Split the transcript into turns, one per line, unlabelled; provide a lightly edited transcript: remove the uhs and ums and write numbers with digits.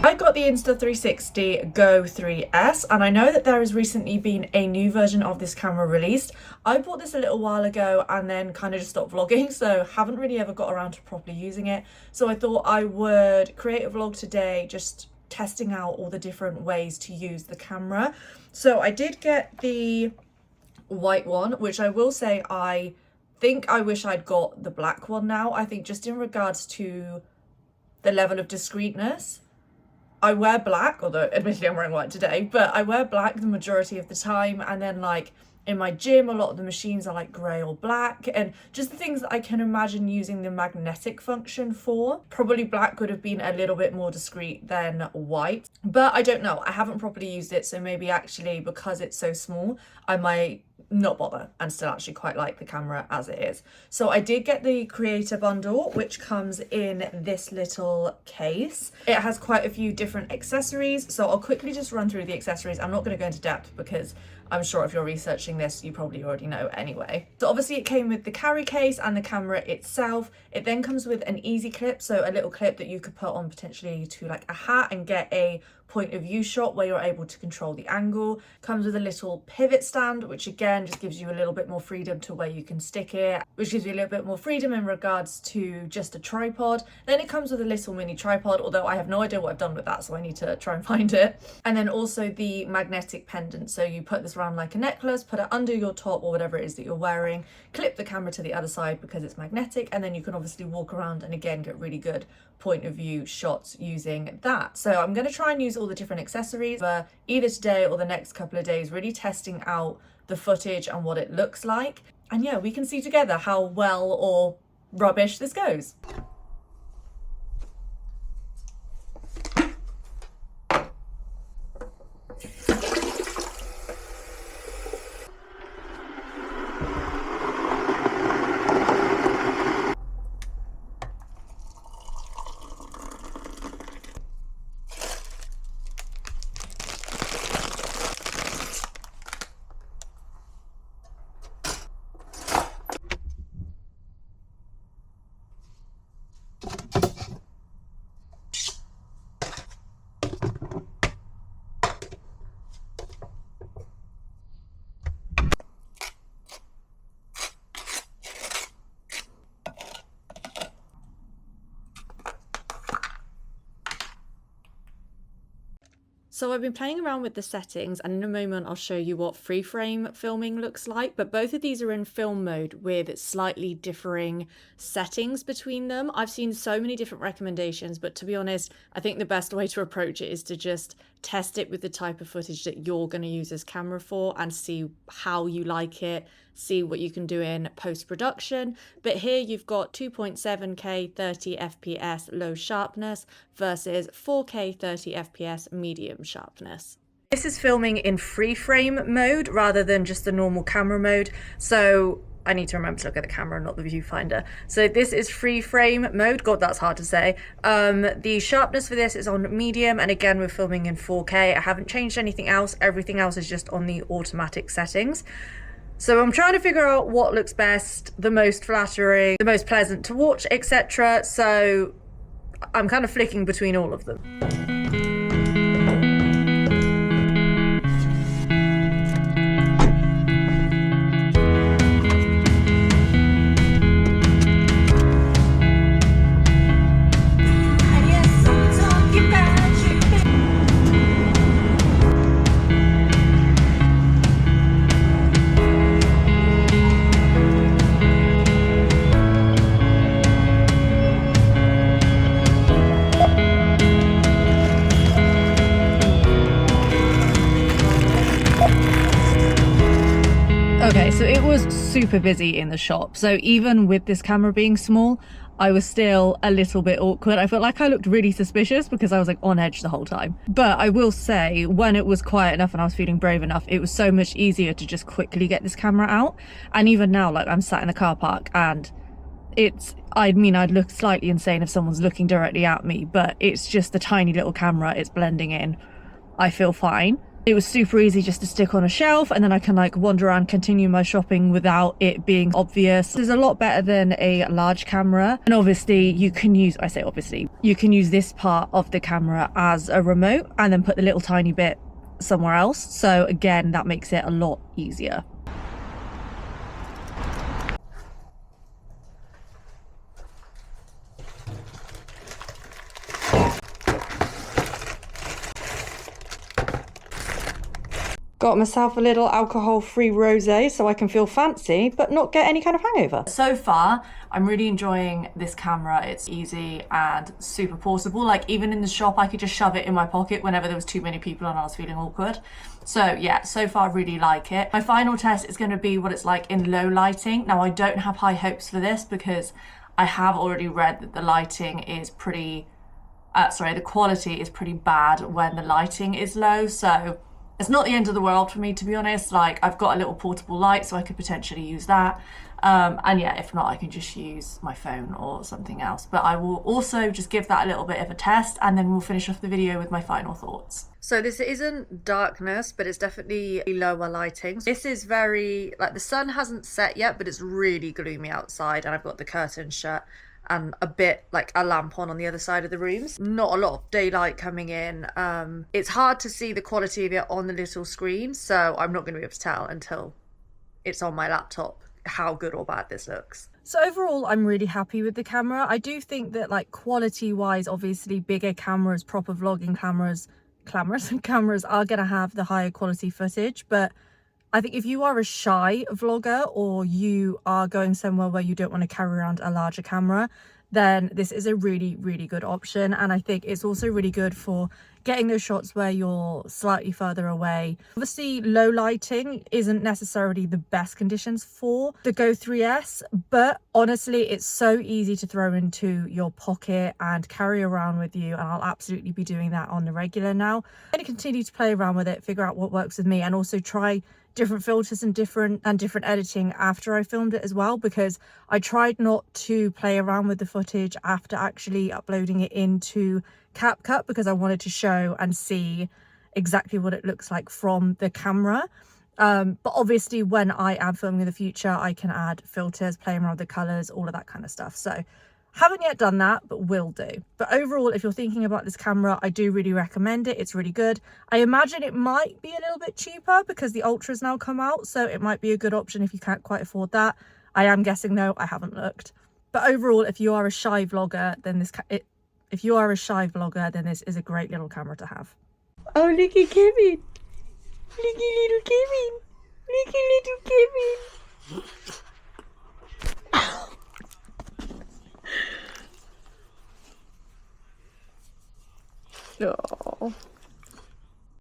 I got the Insta360 GO 3S, and I know that there has recently been a new version of this camera released. I bought this a little while ago and then kind of just stopped vlogging, so haven't really ever got around to properly using it. So I thought I would create a vlog today just testing out all the different ways to use the camera. So I did get the white one, which I will say I think I wish I'd got the black one now. I think just in regards to the level of discreetness, I wear black, although admittedly I'm wearing white today, but I wear black the majority of the time, and then like in my gym a lot of the machines are like grey or black, and just the things that I can imagine using the magnetic function for. Probably black would have been a little bit more discreet than white, but I don't know, I haven't properly used it, so maybe actually because it's so small I might not bother and still actually quite like the camera as it is. So I did get the creator bundle, which comes in this little case. It has quite a few different accessories, so I'll quickly just run through the accessories. I'm not going to go into depth because I'm sure if you're researching this you probably already know anyway. So obviously it came with the carry case and the camera itself. It then comes with an easy clip, so a little clip that you could put on potentially to like a hat and get a point of view shot where you're able to control the angle. Comes with a little pivot stand, which again just gives you a little bit more freedom to where you can stick it, which gives you a little bit more freedom in regards to just a tripod. Then it comes with a little mini tripod, although I have no idea what I've done with that, so I need to try and find it. And then also the magnetic pendant, so you put this around like a necklace, put it under your top or whatever it is that you're wearing, clip the camera to the other side because it's magnetic, and then you can obviously walk around and again get really good point of view shots using that. So I'm going to try and use all the different accessories either today or the next couple of days, really testing out the footage and what it looks like, and yeah, we can see together how well or rubbish this goes. So I've been playing around with the settings, and in a moment I'll show you what free frame filming looks like, but both of these are in film mode with slightly differing settings between them. I've seen so many different recommendations, but to be honest, I think the best way to approach it is to just test it with the type of footage that you're going to use this camera for and see how you like it, see what you can do in post-production. But here you've got 2.7K 30 FPS low sharpness versus 4K 30 FPS medium sharpness. This is filming in free frame mode rather than just the normal camera mode, so I need to remember to look at the camera, not the viewfinder. So this is free frame mode. God, that's hard to say. The sharpness for this is on medium, and again, we're filming in 4K. I haven't changed anything else. Everything else is just on the automatic settings. So I'm trying to figure out what looks best, the most flattering, the most pleasant to watch, etc. So I'm kind of flicking between all of them. Okay, so it was super busy in the shop. So even with this camera being small, I was still a little bit awkward. I felt like I looked really suspicious because I was like on edge the whole time. But I will say, when it was quiet enough and I was feeling brave enough, it was so much easier to just quickly get this camera out. And even now, like, I'm sat in the car park and I mean, I'd look slightly insane if someone's looking directly at me, but it's just the tiny little camera, it's blending in. I feel fine. It was super easy just to stick on a shelf, and then I can like wander around, continue my shopping without it being obvious. It's a lot better than a large camera. And obviously you can use, I say obviously, you can use this part of the camera as a remote and then put the little tiny bit somewhere else. So again, that makes it a lot easier. Got myself a little alcohol-free rosé so I can feel fancy but not get any kind of hangover. So far, I'm really enjoying this camera. It's easy and super portable. Like even in the shop, I could just shove it in my pocket whenever there was too many people and I was feeling awkward. So yeah, so far I really like it. My final test is going to be what it's like in low lighting. Now I don't have high hopes for this because I have already read that the lighting is pretty, the quality is pretty bad when the lighting is low. So it's not the end of the world for me, to be honest. Like I've got a little portable light, so I could potentially use that. And yeah, if not, I can just use my phone or something else. But I will also just give that a little bit of a test, and then we'll finish off the video with my final thoughts. So this isn't darkness, but it's definitely lower lighting. This is very, like the sun hasn't set yet, but it's really gloomy outside, and I've got the curtains shut and a bit like a lamp on the other side of the rooms. Not a lot of daylight coming in. It's hard to see the quality of it on the little screen, so I'm not going to be able to tell until it's on my laptop how good or bad this looks. So overall, I'm really happy with the camera. I do think that like quality wise, obviously bigger cameras, proper vlogging cameras are going to have the higher quality footage, but I think if you are a shy vlogger or you are going somewhere where you don't want to carry around a larger camera, then this is a really, really good option. And I think it's also really good for getting those shots where you're slightly further away. Obviously, low lighting isn't necessarily the best conditions for the Go 3S, but honestly, it's so easy to throw into your pocket and carry around with you. And I'll absolutely be doing that on the regular now. I'm going to continue to play around with it, figure out what works with me, and also try different filters and different editing after I filmed it as well, because I tried not to play around with the footage after actually uploading it into CapCut, because I wanted to show and see exactly what it looks like from the camera. But obviously when I am filming in the future, I can add filters, play around with the colors, all of that kind of stuff. So haven't yet done that, but will do. But overall, if you're thinking about this camera, I do really recommend it. It's really good. I imagine it might be a little bit cheaper because the Ultra's now come out, so it might be a good option if you can't quite afford that. I am guessing though, I haven't looked. But overall, if you are a shy vlogger, then this is a great little camera to have. Oh, look at Kevin. Look at little Kevin. Look at little Kevin. Oh.